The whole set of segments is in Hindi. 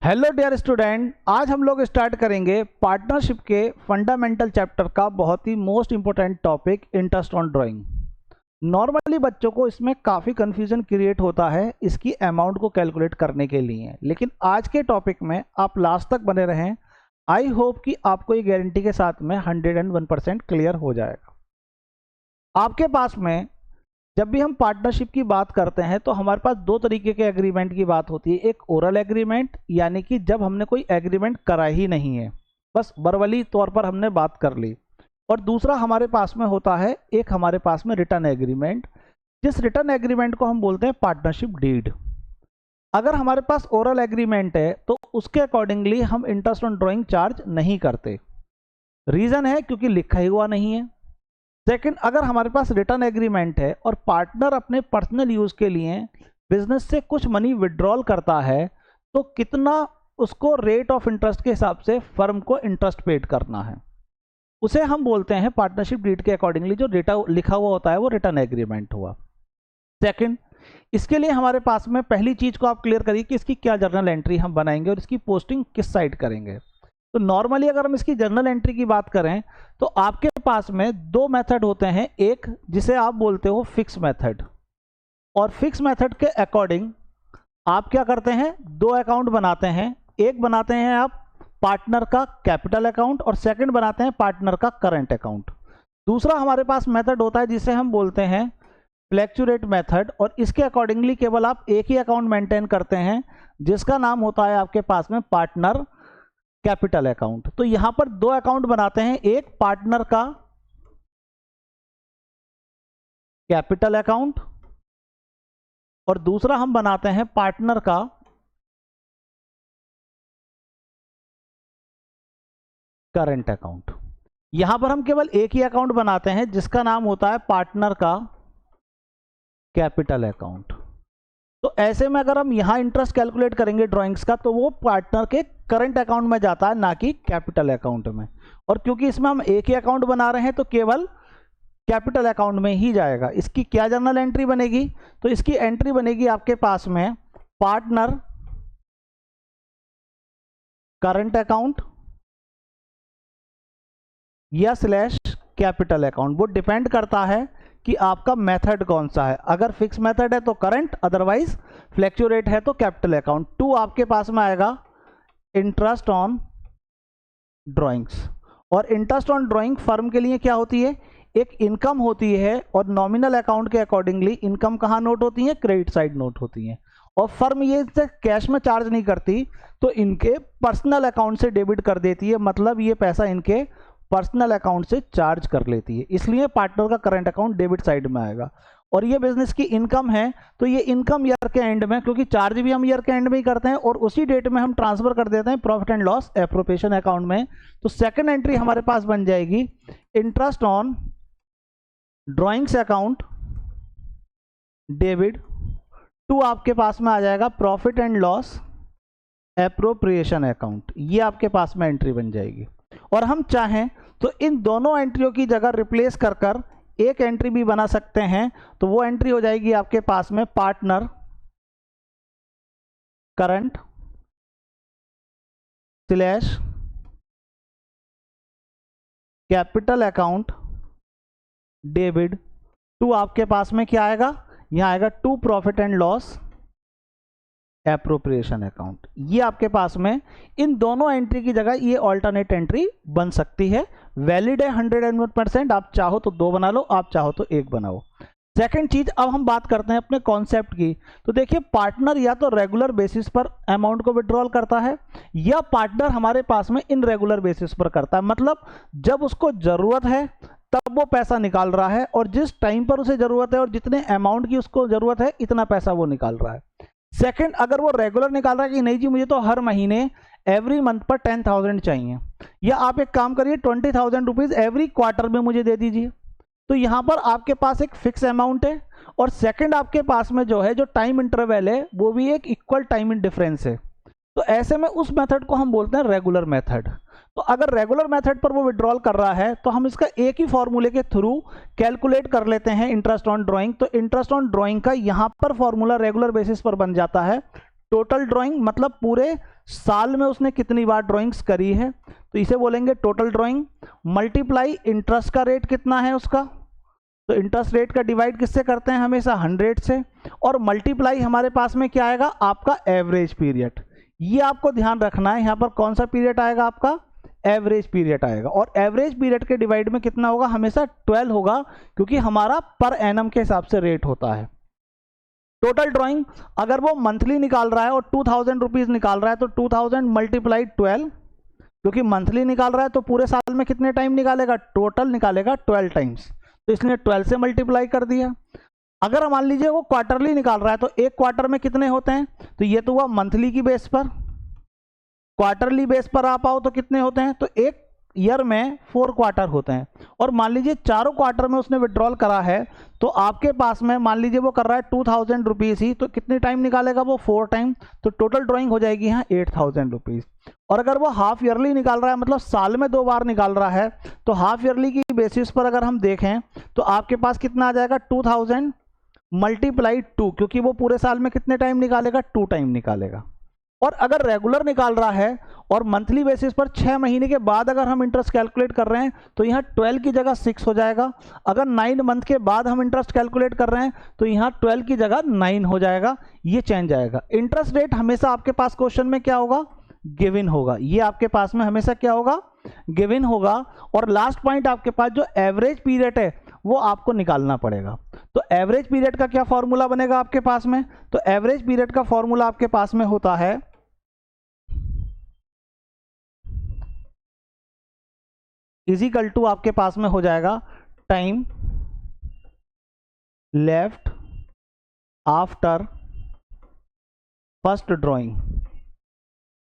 हेलो डियर स्टूडेंट, आज हम लोग स्टार्ट करेंगे पार्टनरशिप के फंडामेंटल चैप्टर का बहुत ही most important topic interest on drawing. Normally बच्चों को इसमें काफ़ी कंफ्यूजन क्रिएट होता है इसकी अमाउंट को कैलकुलेट करने के लिए, लेकिन आज के टॉपिक में आप लास्ट तक बने रहें। आई होप कि आपको ये गारंटी के साथ में 101% क्लियर हो जाएगा। आपके पास में जब भी हम पार्टनरशिप की बात करते हैं तो हमारे पास दो तरीके के एग्रीमेंट की बात होती है। एक ओरल एग्रीमेंट, यानी कि जब हमने कोई एग्रीमेंट करा ही नहीं है, बस वर्बली तौर पर हमने बात कर ली, और दूसरा हमारे पास में होता है एक हमारे पास में रिटर्न एग्रीमेंट, जिस रिटर्न एग्रीमेंट को हम बोलते हैं पार्टनरशिप डीड। अगर हमारे पास ओरल एग्रीमेंट है तो उसके अकॉर्डिंगली हम इंटरेस्ट ऑन ड्राइंग चार्ज नहीं करते। रीज़न है क्योंकि लिखा ही हुआ नहीं है। सेकंड, अगर हमारे पास रिटर्न एग्रीमेंट है और पार्टनर अपने पर्सनल यूज़ के लिए बिजनेस से कुछ मनी विड्रॉल करता है तो कितना उसको रेट ऑफ इंटरेस्ट के हिसाब से फर्म को इंटरेस्ट पेड करना है, उसे हम बोलते हैं पार्टनरशिप डीड के अकॉर्डिंगली जो डेटा लिखा हुआ होता है वो रिटर्न एग्रीमेंट हुआ। सेकंड, इसके लिए हमारे पास में पहली चीज़ को आप क्लियर करिए कि इसकी क्या जर्नल एंट्री हम बनाएंगे और इसकी पोस्टिंग किस साइड करेंगे। तो नॉर्मली अगर हम इसकी जर्नल एंट्री की बात करें तो आपके पास में दो मेथड होते हैं। एक जिसे आप बोलते हो फिक्स मेथड, और फिक्स मेथड के अकॉर्डिंग आप क्या करते हैं, दो अकाउंट बनाते हैं। एक बनाते हैं आप पार्टनर का कैपिटल अकाउंट और सेकंड बनाते हैं पार्टनर का करंट अकाउंट। दूसरा हमारे पास मेथड होता है जिसे हम बोलते हैं फ्लैक्चुएट मेथड, और इसके अकॉर्डिंगली केवल आप एक ही अकाउंट मेंटेन करते हैं जिसका नाम होता है आपके पास में पार्टनर कैपिटल अकाउंट। तो यहां पर दो अकाउंट बनाते हैं, एक पार्टनर का कैपिटल अकाउंट और दूसरा हम बनाते हैं पार्टनर का करंट अकाउंट। यहां पर हम केवल एक ही अकाउंट बनाते हैं जिसका नाम होता है पार्टनर का कैपिटल अकाउंट। तो ऐसे में अगर हम यहां इंटरेस्ट कैलकुलेट करेंगे ड्राइंग्स का तो वो पार्टनर के करंट अकाउंट में जाता है, ना कि कैपिटल अकाउंट में। और क्योंकि इसमें हम एक ही अकाउंट बना रहे हैं तो केवल कैपिटल अकाउंट में ही जाएगा। इसकी क्या जर्नल एंट्री बनेगी, तो इसकी एंट्री बनेगी आपके पास में पार्टनर करंट अकाउंट या स्लैश कैपिटल अकाउंट। वो डिपेंड करता है कि आपका मेथड कौन सा है। अगर फिक्स मेथड है तो करंट, अदरवाइज फ्लैक्चुएट है तो कैपिटल अकाउंट। टू आपके पास में आएगा इंटरेस्ट ऑन ड्राइंग्स, और इंटरेस्ट ऑन ड्राइंग फर्म के लिए क्या होती है, एक इनकम होती है, और नॉमिनल अकाउंट के अकॉर्डिंगली इनकम कहाँ नोट होती है, क्रेडिट साइड नोट होती है। और फर्म ये इससे कैश में चार्ज नहीं करती तो इनके पर्सनल अकाउंट से डेबिट कर देती है, मतलब ये पैसा इनके पर्सनल अकाउंट से चार्ज कर लेती है। इसलिए पार्टनर का करंट अकाउंट डेबिट साइड में आएगा। और ये बिजनेस की इनकम है तो ये इनकम ईयर के एंड में, क्योंकि चार्ज भी हम ईयर के एंड में ही करते हैं और उसी डेट में हम ट्रांसफर कर देते हैं profit and loss appropriation account में। तो सेकंड एंट्री हमारे पास बन जाएगी interest on drawings account debit. To आपके पास में आ जाएगा profit and loss appropriation account. ये आपके पास में एंट्री बन जाएगी। और हम चाहें तो इन दोनों एंट्रियों की जगह रिप्लेस कर कर एक एंट्री भी बना सकते हैं। तो वो एंट्री हो जाएगी आपके पास में partner current slash capital account debit. To आपके पास में क्या आएगा, यहां आएगा to profit and loss appropriation account. ये आपके पास में इन दोनों एंट्री की जगह ये ऑल्टरनेट एंट्री बन सकती है। वैलिड है 101%। आप चाहो तो दो बना लो, आप चाहो तो एक बनाओ। सेकंड चीज, अब हम बात करते हैं अपने कॉन्सेप्ट की। तो देखिए, पार्टनर या तो रेगुलर बेसिस पर अमाउंट को विड्रॉल करता है या पार्टनर हमारे पास में इन रेगुलर बेसिस पर करता है। मतलब जब उसको जरूरत है तब वो पैसा निकाल रहा है, और जिस टाइम पर उसे जरूरत है और जितने अमाउंट की उसको जरूरत है इतना पैसा वो निकाल रहा है। सेकंड, अगर वो रेगुलर निकाल रहा है कि नहीं जी मुझे तो हर महीने एवरी मंथ पर 10,000 चाहिए, या आप एक काम करिए 20,000 रुपीज एवरी क्वार्टर में मुझे दे दीजिए, तो यहां पर आपके पास एक फिक्स अमाउंट है। और सेकंड आपके पास में जो है जो टाइम इंटरवल है वो भी एक इक्वल टाइम इन डिफरेंस है। तो ऐसे में उस मेथड को हम बोलते हैं रेगुलर मेथड। तो अगर रेगुलर मेथड पर वो विड्रॉल कर रहा है तो हम इसका एक ही फॉर्मूले के थ्रू कैलकुलेट कर लेते हैं इंटरेस्ट ऑन ड्राइंग। तो इंटरेस्ट ऑन ड्राइंग का यहाँ पर फॉर्मूला रेगुलर बेसिस पर बन जाता है टोटल ड्राइंग मतलब पूरे साल में उसने कितनी बार ड्राइंग्स करी है, तो इसे बोलेंगे टोटल ड्राइंग। मल्टीप्लाई इंटरेस्ट का रेट कितना है उसका, तो इंटरेस्ट रेट का डिवाइड किससे करते हैं, हमेशा 100 से। और मल्टीप्लाई हमारे पास में क्या आएगा, आपका एवरेज पीरियड। ये आपको ध्यान रखना है, यहाँ पर कौन सा पीरियड आएगा, आपका एवरेज पीरियड आएगा। और एवरेज पीरियड के डिवाइड में कितना होगा, हमेशा 12 होगा, क्योंकि हमारा पर एनम के हिसाब से रेट होता है। टोटल ड्राइंग अगर वो मंथली निकाल रहा है और 2000 रुपीज निकाल रहा है, तो 2000 मल्टीप्लाई 12, क्योंकि मंथली निकाल रहा है तो पूरे साल में कितने टाइम निकालेगा, टोटल निकालेगा 12 टाइम्स, तो इसलिए 12 से मल्टीप्लाई कर दिया। अगर मान लीजिए वो क्वार्टरली निकाल रहा है, तो एक क्वार्टर में कितने होते हैं, तो ये तो हुआ मंथली की बेस पर। क्वार्टरली बेस पर आप आओ तो कितने होते हैं, तो एक ईयर में 4 क्वार्टर होते हैं। और मान लीजिए चारों क्वार्टर में उसने विड्रॉल करा है, तो आपके पास में मान लीजिए वो कर रहा है 2000 रुपीज़ ही, तो कितने टाइम निकालेगा वो, 4 टाइम, तो टोटल ड्राइंग हो जाएगी यहाँ 8000 रुपीज़। और अगर वो हाफ ईयरली निकाल रहा है, मतलब साल में 2 बार निकाल रहा है, तो हाफ ईयरली की बेसिस पर अगर हम देखें तो आपके पास कितना आ जाएगा, 2000 मल्टीप्लाई 2, क्योंकि वो पूरे साल में कितने टाइम निकालेगा, 2 टाइम निकालेगा। और अगर रेगुलर निकाल रहा है और मंथली बेसिस पर 6 महीने के बाद अगर हम इंटरेस्ट कैलकुलेट कर रहे हैं, तो यहाँ 12 की जगह 6 हो जाएगा। अगर 9 मंथ के बाद हम इंटरेस्ट कैलकुलेट कर रहे हैं, तो यहाँ 12 की जगह 9 हो जाएगा, ये चेंज आएगा। इंटरेस्ट रेट हमेशा आपके पास क्वेश्चन में क्या होगा, गिवन होगा, ये आपके पास में हमेशा क्या होगा, गिवन होगा। और लास्ट पॉइंट आपके पास जो एवरेज पीरियड है वो आपको निकालना पड़ेगा। तो एवरेज पीरियड का क्या फॉर्मूला बनेगा आपके पास में, तो एवरेज पीरियड का फॉर्मूला आपके पास में होता है इजिकल टू, आपके पास में हो जाएगा time left after first drawing.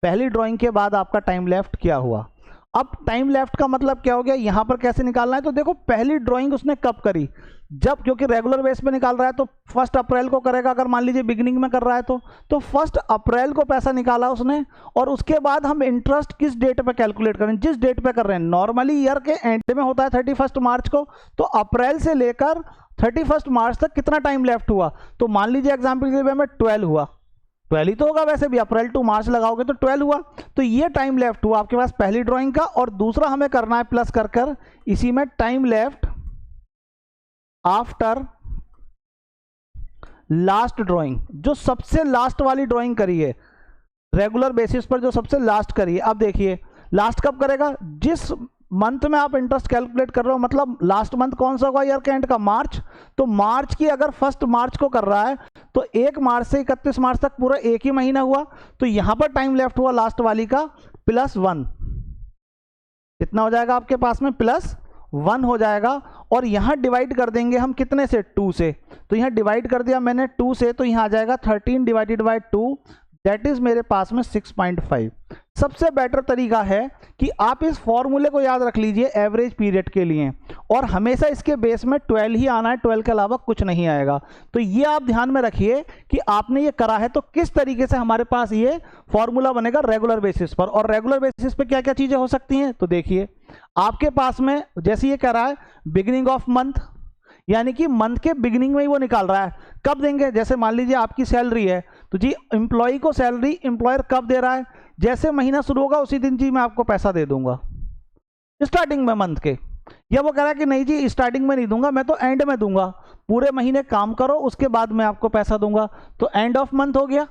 पहली ड्राइंग के बाद आपका टाइम लेफ्ट क्या हुआ। अब टाइम लेफ्ट का मतलब क्या हो गया, यहां पर कैसे निकालना है, तो देखो पहली ड्राइंग उसने कब करी, जब, क्योंकि रेगुलर बेस पे निकाल रहा है तो 1 अप्रैल को करेगा। अगर मान लीजिए बिगिनिंग में कर रहा है तो 1 अप्रैल को पैसा निकाला उसने। और उसके बाद हम इंटरेस्ट किस डेट पे कैलकुलेट करें, जिस डेट पे कर रहे हैं। नॉर्मली ईयर के एंड में होता है 31 मार्च को, तो अप्रैल से लेकर 31 मार्च तक कितना टाइम लेफ्ट हुआ, तो मान लीजिए एग्जाम्पल के लिए में 12 हुआ, 12 ही तो होगा वैसे भी, अप्रैल टू मार्च लगाओगे तो 12 हुआ। तो ये टाइम लेफ्ट हुआ आपके पास पहली ड्राइंग का। और दूसरा हमें करना है प्लस कर इसी में time left after last drawing, जो सबसे लास्ट वाली ड्राइंग करी है रेगुलर बेसिस पर, जो सबसे लास्ट करी है। अब देखिए लास्ट कब करेगा, जिस मंथ में आप इंटरेस्ट कैलकुलेट कर रहे हो, मतलब लास्ट मंथ कौन सा होगा ईयर के एंड का, मार्च। तो मार्च की अगर 1 मार्च को कर रहा है, तो 1 मार्च से 31 मार्च तक पूरा एक ही महीना हुआ। तो यहां पर टाइम लेफ्ट हुआ लास्ट वाली का +1, कितना हो जाएगा आपके पास में, +1 हो जाएगा। और यहां डिवाइड कर देंगे हम कितने से, 2 से। तो यहां डिवाइड कर दिया मैंने 2 से, तो यहां आ जाएगा 13 डिवाइडेड बाय 2, दैट इज मेरे पास में 6.5। सबसे बेटर तरीका है कि आप इस फॉर्मूले को याद रख लीजिए एवरेज पीरियड के लिए, और हमेशा इसके बेस में 12 ही आना है, 12 के अलावा कुछ नहीं आएगा। तो ये आप ध्यान में रखिए कि आपने ये करा है तो किस तरीके से हमारे पास ये फॉर्मूला बनेगा रेगुलर बेसिस पर। और रेगुलर बेसिस पर क्या क्या चीजें हो सकती हैं, तो देखिए आपके पास में जैसे ये कह रहा है बिगिनिंग ऑफ मंथ, यानी कि मंथ के बिगिनिंग में ही वो निकाल रहा है। कब देंगे, जैसे मान लीजिए आपकी सैलरी है, तो जी एम्प्लॉय को सैलरी एम्प्लॉयर कब दे रहा है, जैसे महीना शुरू होगा उसी दिन जी मैं आपको पैसा दे दूंगा स्टार्टिंग में मंथ के। या वो कह रहा है कि नहीं जी स्टार्टिंग में नहीं दूंगा, मैं तो एंड में दूंगा, पूरे महीने काम करो उसके बाद मैं आपको पैसा दूंगा, तो एंड ऑफ मंथ हो गया।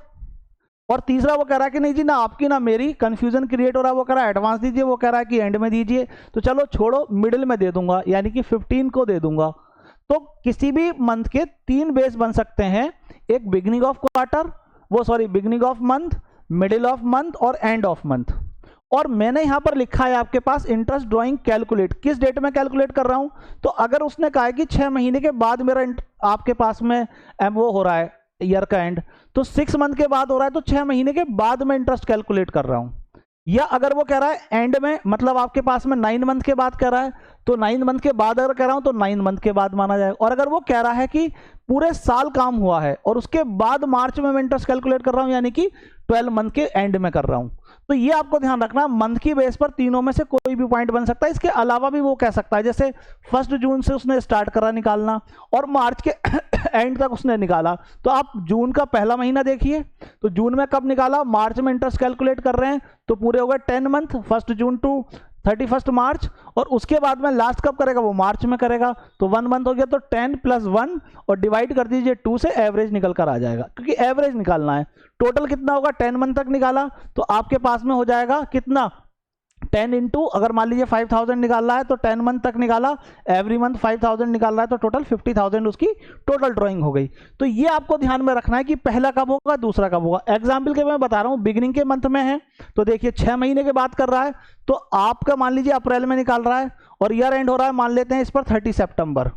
और तीसरा वो कह रहा है कि नहीं जी ना आपकी ना मेरी, कंफ्यूजन क्रिएट हो रहा है, वो कह रहा है एडवांस दीजिए, वो कह रहा है कि एंड में दीजिए, तो चलो छोड़ो मिडिल में दे दूंगा, यानी कि 15 को दे दूंगा। तो किसी भी मंथ के 3 बेस बन सकते हैं, एक beginning of quarter, beginning of month, middle of month और एंड ऑफ मंथ। और मैंने यहां पर लिखा है आपके पास इंटरेस्ट ड्राइंग कैलकुलेट, किस डेट में कैलकुलेट कर रहा हूं, तो अगर उसने कहा है कि 6 महीने के बाद मेरा आपके पास में वो हो रहा है ईयर का एंड, तो 6 मंथ के बाद हो रहा है, तो 6 महीने के बाद मैं इंटरेस्ट कैलकुलेट कर रहा हूं। या अगर वो कह रहा है एंड में, मतलब आपके पास में 9 मंथ के बाद कह रहा है, तो 9 मंथ के बाद अगर कह रहा हूं तो 9 मंथ के बाद माना जाएगा। और अगर वो कह रहा है कि पूरे साल काम हुआ है और उसके बाद मार्च में मैं इंटरेस्ट कैलकुलेट कर रहा हूं, यानी कि 12 मंथ के एंड में कर रहा हूं, तो ये आपको ध्यान रखना, मंथ की बेस पर तीनों में से कोई भी पॉइंट बन सकता है। इसके अलावा भी वो कह सकता है, जैसे 1 जून से उसने स्टार्ट करा निकालना और मार्च के एंड तक उसने निकाला, तो आप जून का पहला महीना देखिए, तो जून में कब निकाला, मार्च में इंटरेस्ट कैलकुलेट कर रहे हैं, तो पूरे हो गए 10 मंथ, 1 जून टू 31 मार्च, और उसके बाद में लास्ट कब करेगा, वो मार्च में करेगा, तो 1 मंथ हो गया, तो 10 + 1 और डिवाइड कर दीजिए 2 से, एवरेज निकल कर आ जाएगा, क्योंकि एवरेज निकालना है। टोटल कितना होगा, 10 मंथ तक निकाला, तो आपके पास में हो जाएगा कितना, 10 इंटू, अगर मान लीजिए 5000 निकाल रहा है तो 10 मंथ तक निकाला, एवरी मंथ 5000 निकाल रहा है, तो टोटल 50,000 उसकी टोटल ड्राइंग हो गई। तो ये आपको ध्यान में रखना है कि पहला कब होगा, दूसरा कब होगा। एग्जाम्पल के मैं बता रहा हूँ, बिगिनिंग के मंथ में है तो देखिए 6 महीने के बाद कर रहा है, तो आपका मान लीजिए अप्रैल में निकाल रहा है और ईयर एंड हो रहा है, मान लेते हैं इस पर 30 सितंबर,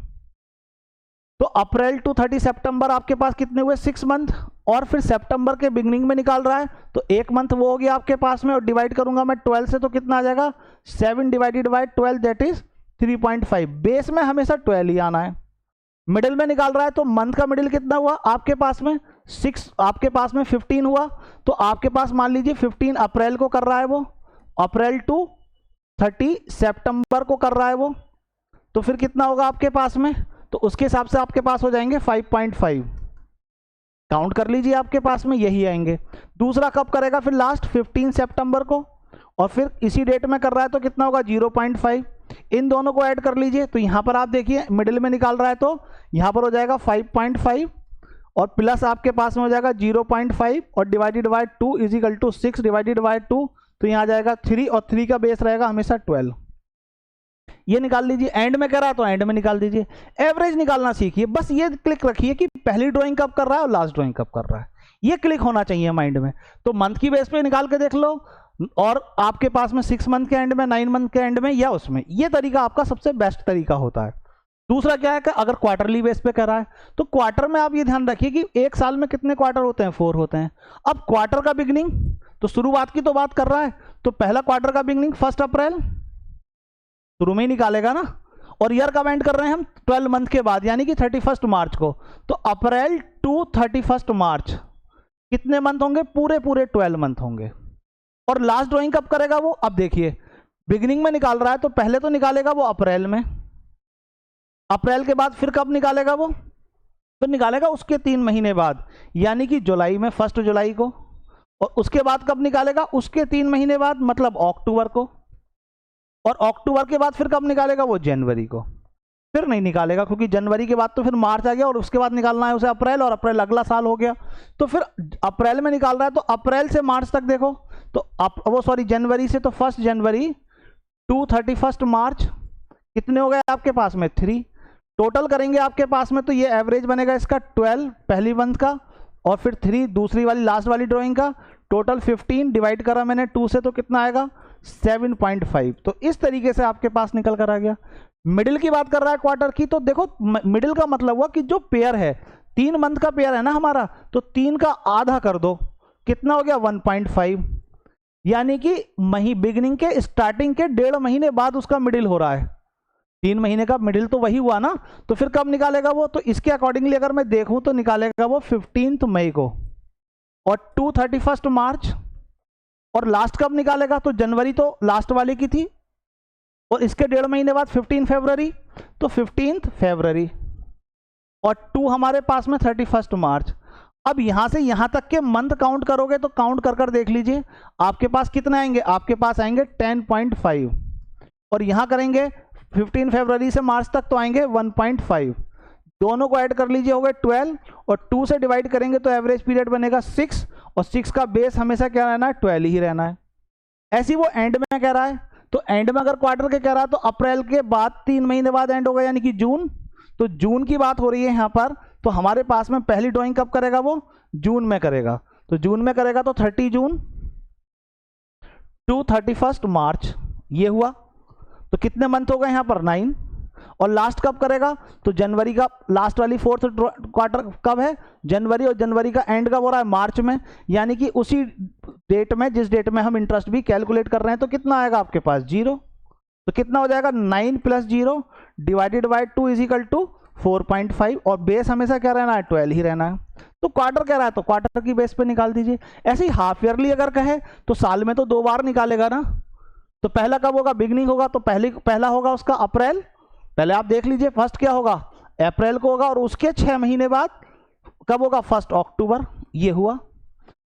तो अप्रैल टू 30 सितंबर आपके पास कितने हुए, 6 मंथ, और फिर सितंबर के बिगनिंग में निकाल रहा है, तो 1 मंथ वो हो गया आपके पास में, और डिवाइड करूंगा मैं 12 से, तो कितना आ जाएगा, 7 divided by 12, that is 3.5। Base में हमेशा 12 ही आना है। मिडिल में निकाल रहा है तो मंथ का मिडिल कितना हुआ आपके पास में, 6, आपके पास में 15 हुआ, तो आपके पास मान लीजिए 15 अप्रैल को कर रहा है वो, अप्रैल टू 30 सितंबर को कर रहा है वो, तो फिर कितना होगा आपके पास में, तो उसके हिसाब से आपके पास हो जाएंगे 5.5, काउंट कर लीजिए, आपके पास में यही आएंगे। दूसरा कब करेगा फिर, लास्ट 15 सितंबर को, और फिर इसी डेट में कर रहा है, तो कितना होगा 0.5, इन दोनों को ऐड कर लीजिए, तो यहाँ पर आप देखिए मिडिल में निकाल रहा है, तो यहाँ पर हो जाएगा 5.5 और प्लस आपके पास में हो जाएगा 0.5 और डिवाइडेड बाय 2 = 6 डिवाइडेड बाय 2, तो यहाँ आ जाएगा 3, और 3 का बेस रहेगा हमेशा 12। ये निकाल लीजिए, एंड में कर रहा है तो एंड में निकाल दीजिए। एवरेज निकालना सीखिए, बस ये क्लिक रखिए कि पहली ड्राइंग कब कर रहा है और लास्ट ड्राइंग कब कर रहा है, ये क्लिक होना चाहिए माइंड में। तो मंथ की बेस पे निकाल के देख लो, और आपके पास में 6 मंथ के एंड में, 9 मंथ के एंड में, या उसमें, ये तरीका आपका सबसे बेस्ट तरीका होता है। दूसरा क्या है कि अगर क्वार्टरली बेस पे कर रहा है, तो क्वार्टर में आप ये ध्यान रखिए कि एक साल में कितने क्वार्टर होते हैं, 4 होते हैं। अब क्वार्टर का बिगनिंग, तो शुरुआत की तो बात कर रहा है, तो पहला क्वार्टर का बिगनिंग 1 अप्रैल शुरू में ही निकालेगा ना, और ईयर का एंड कर रहे हैं हम 12 मंथ के बाद, यानी कि 31 मार्च को, तो अप्रैल टू 31 मार्च कितने मंथ होंगे, पूरे 12 मंथ होंगे। और लास्ट ड्राइंग कब करेगा वो, अब देखिए बिगिनिंग में निकाल रहा है, तो पहले तो निकालेगा वो अप्रैल में, अप्रैल के बाद फिर कब निकालेगा वो, तो निकालेगा उसके 3 महीने बाद, यानी कि जुलाई में, 1 जुलाई को, और उसके बाद कब निकालेगा, उसके 3 महीने बाद, मतलब अक्टूबर को, और अक्टूबर के बाद फिर कब निकालेगा वो, जनवरी को। फिर नहीं निकालेगा, क्योंकि जनवरी के बाद तो फिर मार्च आ गया, और उसके बाद निकालना है उसे अप्रैल, और अप्रैल अगला साल हो गया, तो फिर अप्रैल में निकाल रहा है, तो अप्रैल से मार्च तक देखो, तो जनवरी से, तो 1 जनवरी टू 31 मार्च कितने हो गए आपके पास में, 3। टोटल करेंगे आपके पास में, तो ये एवरेज बनेगा इसका 12 पहली मंथ का, और फिर 3 दूसरी वाली लास्ट वाली ड्राइंग का, टोटल 15 डिवाइड करा मैंने 2 से, तो कितना आएगा 7.5। तो इस तरीके से आपके पास निकल कर आ गया। मिडिल की बात कर रहा है क्वार्टर की, तो देखो मिडिल का मतलब हुआ कि जो पेयर है, 3 मंथ का पेयर है ना हमारा, तो 3 का आधा कर दो, कितना हो गया 1.5, यानी कि बिगिनिंग के स्टार्टिंग के 1.5 महीने बाद उसका मिडिल हो रहा है। 3 महीने का मिडिल तो वही हुआ ना, तो फिर कब निकालेगा वो, तो इसके अकॉर्डिंगली अगर मैं देखूं तो निकालेगा वो 15 मई को, और टू 31 मार्च, और लास्ट कब निकालेगा, तो जनवरी तो लास्ट वाले की थी, और इसके 1.5 महीने बाद 15 फरवरी, तो 15 फरवरी, और 2 हमारे पास में 31 मार्च। अब यहां से यहां तक के मंथ काउंट करोगे, तो काउंट कर कर देख लीजिए आपके पास कितने आएंगे, आपके पास आएंगे 10.5, और यहां करेंगे 15 फरवरी से मार्च तक, तो आएंगे 1.5, दोनों को ऐड कर लीजिए, हो गए 12, और 2 से डिवाइड करेंगे तो एवरेज पीरियड बनेगा 6, और 6 का बेस हमेशा क्या रहना है, 12 ही रहना है। ऐसी वो एंड में कह रहा है, तो एंड में अगर क्वार्टर के कह रहा है, तो अप्रैल के बाद 3 महीने बाद एंड होगा, यानी कि जून, तो जून की बात हो रही है यहाँ पर, तो हमारे पास में पहली ड्राइंग कब करेगा वो, जून में करेगा, तो जून में करेगा तो 30 जून टू 31 मार्च, ये हुआ, तो कितने मंथ हो गए यहाँ पर 9, और लास्ट कब करेगा, तो जनवरी का लास्ट वाली 4th क्वार्टर कब है, जनवरी, और जनवरी का एंड कब हो रहा है, मार्च में, यानी कि उसी डेट में जिस डेट में हम इंटरेस्ट भी कैलकुलेट कर रहे हैं, तो कितना आएगा आपके पास 0, तो कितना हो जाएगा 9 + 0 divided by 2 is equal to 4.5 और बेस हमेशा क्या रहना है 12 ही रहना है। तो क्वार्टर कह रहा है तो क्वार्टर की बेस पे निकाल दीजिए। ऐसे ही हाफ ईयरली अगर कहे तो साल में तो 2 बार निकालेगा ना। तो पहला कब होगा, बिगनिंग होगा, तो पहला होगा उसका अप्रैल, पहले आप देख लीजिए फर्स्ट क्या होगा अप्रैल को होगा, और उसके 6 महीने बाद कब होगा 1 अक्टूबर। ये हुआ।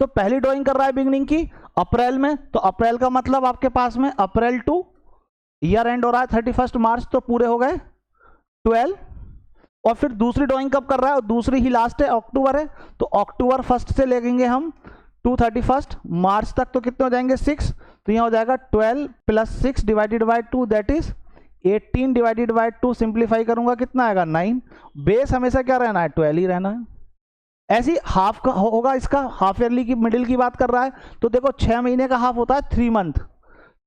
तो पहली ड्राइंग कर रहा है बिगनिंग की अप्रैल में, तो अप्रैल का मतलब आपके पास में अप्रैल टू ईयर एंड हो रहा है 31 मार्च, तो पूरे हो गए 12। और फिर दूसरी ड्राइंग कब कर रहा है, और दूसरी ही लास्ट है अक्टूबर है, तो अक्टूबर 1 से लेंगे हम टू 31 मार्च तक, तो कितने हो जाएंगे 6। तो यहाँ हो जाएगा 12 + 6 divided by 2 that is 18 divided by 2 simplify करूंगा कितना आएगा 9। बेस हमेशा क्या रहना है 12 ही रहना है। ऐसी हाफ का होगा, इसका हाफ ईयरली की मिडिल की बात कर रहा है, तो देखो 6 महीने का हाफ होता है 3 मंथ,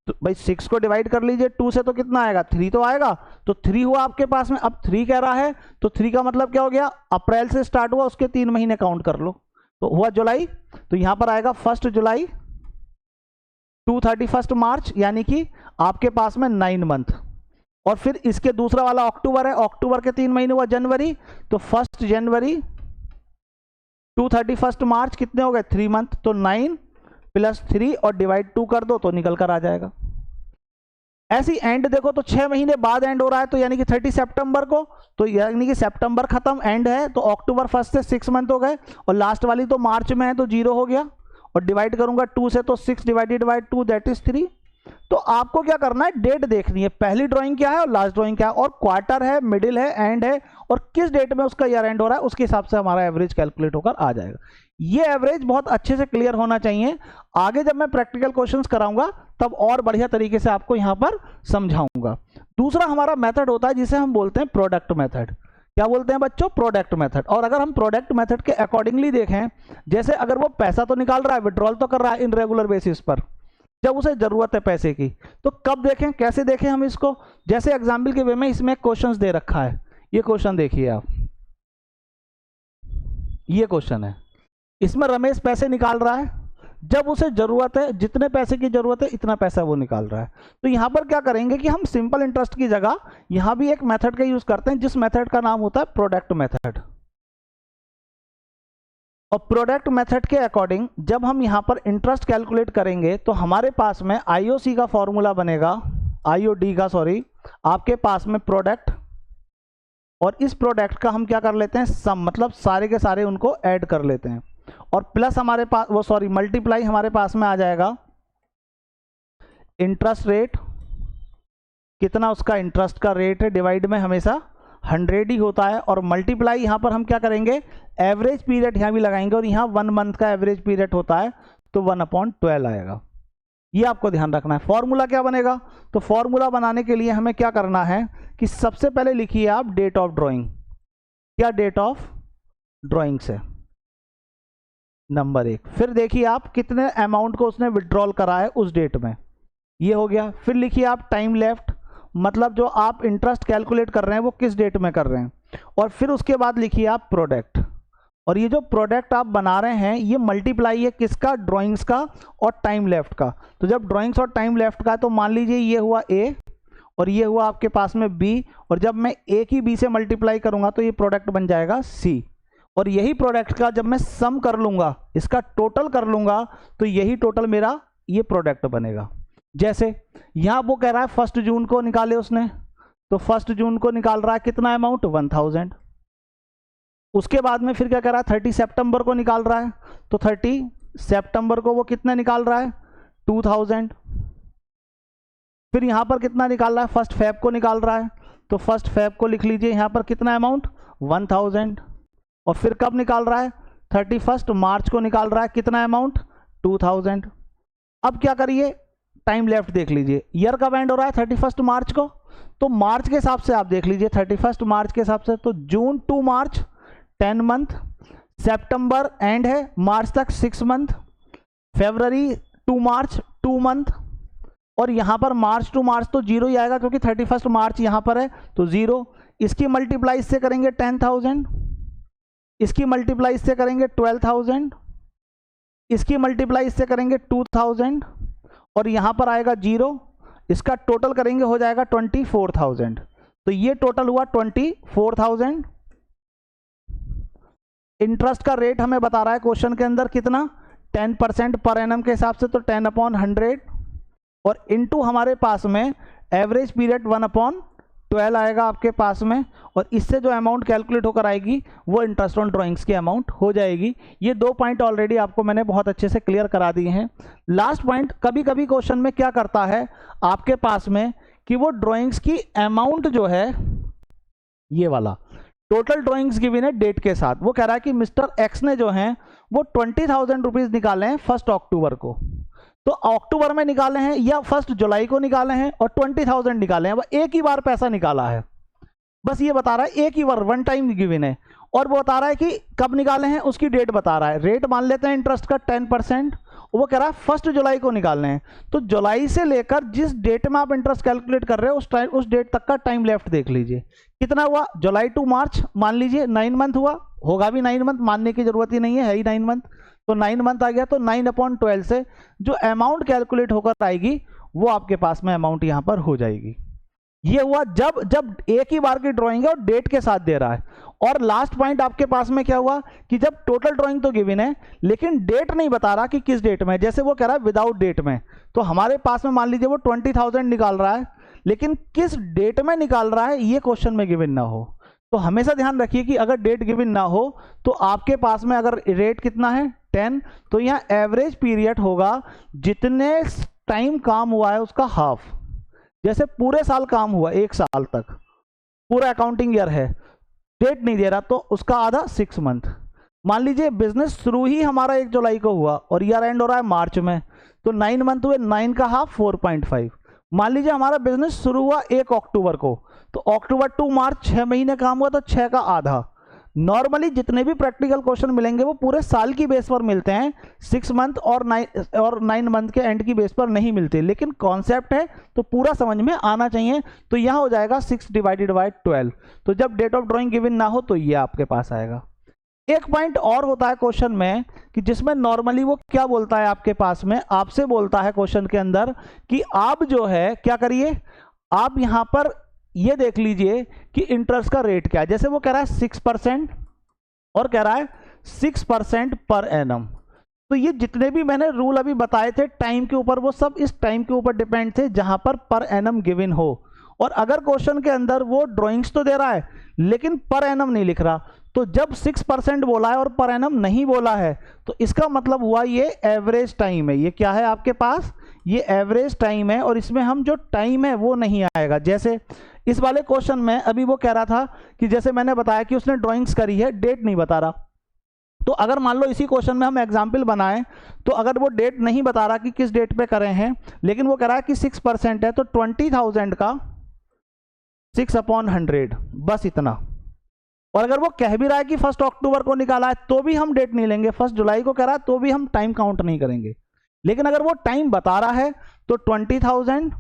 तो भाई 6 को डिवाइड कर लीजिए 2 से, तो कितना आएगा 3 तो आएगा, तो 3 हुआ आपके पास में। अब 3 कह रहा है तो 3 का मतलब क्या हो गया, अप्रैल से स्टार्ट हुआ उसके 3 महीने काउंट कर लो, तो हुआ जुलाई, तो यहां पर आएगा 1 जुलाई टू 31 मार्च, यानी कि आपके पास में 9 मंथ। और फिर इसके दूसरा वाला अक्टूबर है, अक्टूबर के 3 महीने हुआ जनवरी, तो 1 जनवरी टू 31 मार्च कितने हो गए 3 मंथ, तो 9 + 3 और डिवाइड 2 कर दो तो निकल कर आ जाएगा। ऐसी एंड देखो तो 6 महीने बाद एंड हो रहा है, तो यानी कि 30 सितंबर को, तो यानी कि सितंबर खत्म एंड है, तो अक्टूबर 1 से 6 मंथ हो गए, और लास्ट वाली तो मार्च में है तो 0 हो गया, और डिवाइड करूंगा 2 से, तो 6 डिवाइडेड बाय 2 दैट इज 3। तो आपको क्या करना है, डेट देखनी है, पहली ड्राइंग क्या है और लास्ट ड्राइंग क्या है, और क्वार्टर है, मिडिल है, एंड है, और किस डेट में उसका ईयर एंड हो रहा है, उसके हिसाब से हमारा एवरेज कैलकुलेट होकर आ जाएगा। ये एवरेज बहुत अच्छे से क्लियर होना चाहिए। आगे जब मैं प्रैक्टिकल क्वेश्चंस कराऊंगा तब और बढ़िया तरीके से आपको यहां पर समझाऊंगा। दूसरा हमारा मेथड होता है जिसे हम बोलते हैं प्रोडक्ट मेथड। क्या बोलते हैं बच्चों, प्रोडक्ट मेथड। और अगर हम प्रोडक्ट मेथड के अकॉर्डिंगली देखें, जैसे अगर वो पैसा तो निकाल रहा है, विड्रॉल तो कर रहा है इन रेगुलर बेसिस पर, जब उसे जरूरत है पैसे की, तो कब देखें, कैसे देखें हम इसको। जैसे एग्जाम्पल के वे में इसमें क्वेश्चंस दे रखा है, ये क्वेश्चन देखिए आप, ये क्वेश्चन है, इसमें रमेश पैसे निकाल रहा है, जब उसे जरूरत है, जितने पैसे की जरूरत है इतना पैसा वो निकाल रहा है। तो यहां पर क्या करेंगे कि हम सिंपल इंटरेस्ट की जगह यहां भी एक मेथड का यूज करते हैं, जिस मेथड का नाम होता है प्रोडक्ट मेथड। और प्रोडक्ट मेथड के अकॉर्डिंग जब हम यहां पर इंटरेस्ट कैलकुलेट करेंगे तो हमारे पास में आईओसी का फॉर्मूला बनेगा, आईओडी का सॉरी, आपके पास में प्रोडक्ट, और इस प्रोडक्ट का हम क्या कर लेते हैं सम, मतलब सारे के सारे उनको ऐड कर लेते हैं, और प्लस हमारे पास वो सॉरी मल्टीप्लाई हमारे पास में आ जाएगा इंटरेस्ट रेट, कितना उसका इंटरेस्ट का रेट है, डिवाइड में हमेशा 100 ही होता है, और मल्टीप्लाई यहां पर हम क्या करेंगे एवरेज पीरियड यहां भी लगाएंगे, और यहां 1 मंथ का एवरेज पीरियड होता है तो 1/12 आएगा। ये आपको ध्यान रखना है। फॉर्मूला क्या बनेगा, तो फॉर्मूला बनाने के लिए हमें क्या करना है कि सबसे पहले लिखिए आप डेट ऑफ ड्राइंग। क्या डेट ऑफ ड्राइंग से नंबर 1, फिर देखिए आप कितने अमाउंट को उसने विड्रॉल करा है उस डेट में, ये हो गया। फिर लिखिए आप टाइम लेफ्ट, मतलब जो आप इंटरेस्ट कैलकुलेट कर रहे हैं वो किस डेट में कर रहे हैं, और फिर उसके बाद लिखिए आप प्रोडक्ट, और ये जो प्रोडक्ट आप बना रहे हैं ये मल्टीप्लाई है किसका, ड्राइंग्स का और टाइम लेफ्ट का। तो जब ड्राइंग्स और टाइम लेफ्ट का, तो मान लीजिए ये हुआ ए और ये हुआ आपके पास में बी, और जब मैं ए की बी से मल्टीप्लाई करूंगा तो ये प्रोडक्ट बन जाएगा सी, और यही प्रोडक्ट का जब मैं सम कर लूंगा, इसका टोटल कर लूंगा, तो यही टोटल मेरा ये प्रोडक्ट बनेगा। जैसे यहां वो कह रहा है 1 जून को निकाले उसने, तो 1 जून को निकाल रहा है कितना अमाउंट 1000। उसके बाद में फिर क्या कह रहा है 30 सितंबर को निकाल रहा है, तो 30 सितंबर को वो कितना निकाल रहा है 2000। फिर यहां पर कितना निकाल रहा है 1 फेब को निकाल रहा है, तो 1 फेब को लिख लीजिए यहां पर कितना अमाउंट 1000। और फिर कब निकाल रहा है 31 मार्च को निकाल रहा है कितना अमाउंट 2000। अब क्या करिए टाइम लेफ्ट देख लीजिए, ईयर कब एंड हो रहा है 31 मार्च को, तो मार्च के हिसाब से आप देख लीजिए 31 मार्च के हिसाब से, तो जून टू मार्च 10 मंथ, सितंबर एंड है मार्च तक 6 मंथ, फरवरी टू मार्च 2 मंथ, और यहां पर मार्च टू मार्च तो 0 ही आएगा क्योंकि 31 मार्च यहां पर है तो 0। इसकी मल्टीप्लाई इससे करेंगे 10,000, इसकी मल्टीप्लाई इससे करेंगे 12,000, इसकी मल्टीप्लाई इससे करेंगे 2,000, और यहां पर आएगा 0, इसका टोटल करेंगे हो जाएगा 24,000। तो ये टोटल हुआ 24,000। इंटरेस्ट का रेट हमें बता रहा है क्वेश्चन के अंदर कितना, 10% पर एनम के हिसाब से, तो 10/100 और इनटू हमारे पास में एवरेज पीरियड 1/12 आएगा आपके पास में, और इससे जो अमाउंट कैलकुलेट होकर आएगी वो इंटरेस्ट ऑन ड्राइंग्स की अमाउंट हो जाएगी। ये 2 पॉइंट ऑलरेडी आपको मैंने बहुत अच्छे से क्लियर करा दिए हैं। लास्ट पॉइंट, कभी कभी क्वेश्चन में क्या करता है आपके पास में कि वो ड्राइंग्स की अमाउंट जो है, ये वाला टोटल ड्राइंग्स गिवन है डेट के साथ, वो कह रहा है कि मिस्टर एक्स ने जो है वो 20,000 रुपीज निकाले हैं 1 अक्टूबर को, तो अक्टूबर में निकाले हैं या 1 जुलाई को निकाले हैं और 20,000 निकाले हैं, वो एक ही बार पैसा निकाला है, बस ये बता रहा है एक ही बार, वन टाइम गिवन है, और वो बता रहा है कि कब निकाले हैं, उसकी डेट बता रहा है। रेट मान लेते हैं इंटरेस्ट का 10%, वो कह रहा है 1 जुलाई को निकालने हैं, तो जुलाई से लेकर जिस डेट में आप इंटरेस्ट कैलकुलेट कर रहे हो उस डेट तक का टाइम लेफ्ट देख लीजिए कितना हुआ। जुलाई टू मार्च मान लीजिए 9 मंथ हुआ, होगा भी 9 मंथ, मानने की जरूरत ही नहीं है ही 9 मंथ, तो 9 मंथ आ गया। तो 9/12 से जो अमाउंट कैलकुलेट होकर आएगी वो आपके पास में अमाउंट यहां पर हो जाएगी। ये हुआ जब एक ही बार की ड्राइंग है और डेट के साथ दे रहा है। और लास्ट पॉइंट आपके पास में क्या हुआ कि जब टोटल ड्राइंग तो गिवन है लेकिन डेट नहीं बता रहा कि किस डेट में, जैसे वो कह रहा है विदाउट डेट में, तो हमारे पास में मान लीजिए वो 20,000 निकाल रहा है लेकिन किस डेट में निकाल रहा है ये क्वेश्चन में गिवन ना हो। तो हमेशा ध्यान रखिए कि अगर डेट गिवन ना हो तो आपके पास में अगर रेट कितना है 10, तो यहाँ एवरेज पीरियड होगा जितने टाइम काम हुआ है उसका हाफ। जैसे पूरे साल काम हुआ 1 साल तक, पूरा अकाउंटिंग ईयर है, डेट नहीं दे रहा तो उसका आधा 6 मंथ। मान लीजिए बिजनेस शुरू ही हमारा 1 जुलाई को हुआ और ईयर एंड हो रहा है मार्च में, तो 9 मंथ हुए, 9 का हाफ 4.5। मान लीजिए हमारा बिजनेस शुरू हुआ 1 अक्टूबर को, तो अक्टूबर टू मार्च 6 महीने काम हुआ, तो 6 का आधा। नॉर्मली जितने भी प्रैक्टिकल क्वेश्चन मिलेंगे वो पूरे साल की बेस पर मिलते हैं, 6 मंथ और 9 मंथ के एंड की बेस पर नहीं मिलते, लेकिन कॉन्सेप्ट है तो पूरा समझ में आना चाहिए। तो यह हो जाएगा 6/12। तो जब डेट ऑफ ड्राइंग गिवन ना हो तो ये आपके पास आएगा। एक पॉइंट और होता है क्वेश्चन में कि जिसमें नॉर्मली वो क्या बोलता है आपके पास में, आपसे बोलता है क्वेश्चन के अंदर कि आप जो है क्या करिए, आप यहां पर ये देख लीजिए कि इंटरेस्ट का रेट क्या है। जैसे वो कह रहा है 6% और कह रहा है 6% पर एनम, तो ये जितने भी मैंने रूल अभी बताए थे टाइम के ऊपर, वो सब इस टाइम के ऊपर डिपेंड थे जहां पर एनम गिवन हो। और अगर क्वेश्चन के अंदर वो ड्राइंग्स तो दे रहा है लेकिन पर एनम नहीं लिख रहा, तो जब 6% बोला है और पर एनम नहीं बोला है तो इसका मतलब हुआ ये एवरेज टाइम है। ये क्या है आपके पास, ये एवरेज टाइम है, और इसमें हम जो टाइम है वो नहीं आएगा। जैसे इस वाले क्वेश्चन में अभी वो कह रहा था कि जैसे मैंने बताया कि उसने ड्राइंग्स करी है, डेट नहीं बता रहा, तो अगर मान लो इसी क्वेश्चन में हम एग्जाम्पल बनाएं तो अगर वो डेट नहीं बता रहा कि किस डेट पे करे हैं, लेकिन वो कह रहा है कि 6% है, तो 20,000 का 6/100, बस इतना। और अगर वो कह भी रहा है कि 1 अक्टूबर को निकाला है तो भी हम डेट नहीं लेंगे, 1 जुलाई को कह रहा है तो भी हम टाइम काउंट नहीं करेंगे। लेकिन अगर वो टाइम बता रहा है तो 20,000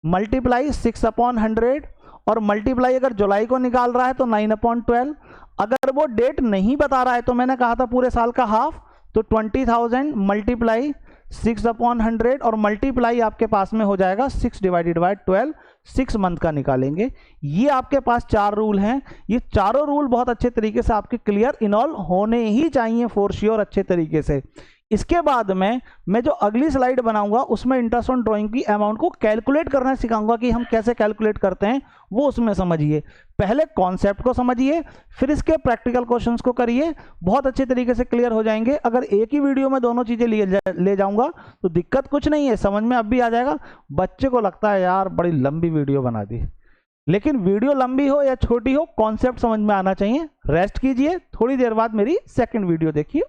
मल्टीप्लाई 6/100 और मल्टीप्लाई अगर जुलाई को निकाल रहा है तो 9/12। अगर वो डेट नहीं बता रहा है तो मैंने कहा था पूरे साल का हाफ, तो 20,000 मल्टीप्लाई 6/100 और मल्टीप्लाई आपके पास में हो जाएगा 6/12, 6 मंथ का निकालेंगे। ये आपके पास 4 रूल हैं। ये चारों रूल बहुत अच्छे तरीके से आपके क्लियर इनऑल होने ही चाहिए फॉर श्योर अच्छे तरीके से। इसके बाद में मैं जो अगली स्लाइड बनाऊंगा उसमें इंटरेस्ट ऑन ड्राइंग की अमाउंट को कैलकुलेट करना सिखाऊंगा कि हम कैसे कैलकुलेट करते हैं, वो उसमें समझिए। पहले कॉन्सेप्ट को समझिए, फिर इसके प्रैक्टिकल क्वेश्चंस को करिए, बहुत अच्छे तरीके से क्लियर हो जाएंगे। अगर एक ही वीडियो में दोनों चीज़ें ले जाऊंगा तो दिक्कत कुछ नहीं है, समझ में अब भी आ जाएगा। बच्चे को लगता है यार बड़ी लंबी वीडियो बना दी, लेकिन वीडियो लंबी हो या छोटी हो कॉन्सेप्ट समझ में आना चाहिए। रेस्ट कीजिए, थोड़ी देर बाद मेरी सेकंड वीडियो देखिए।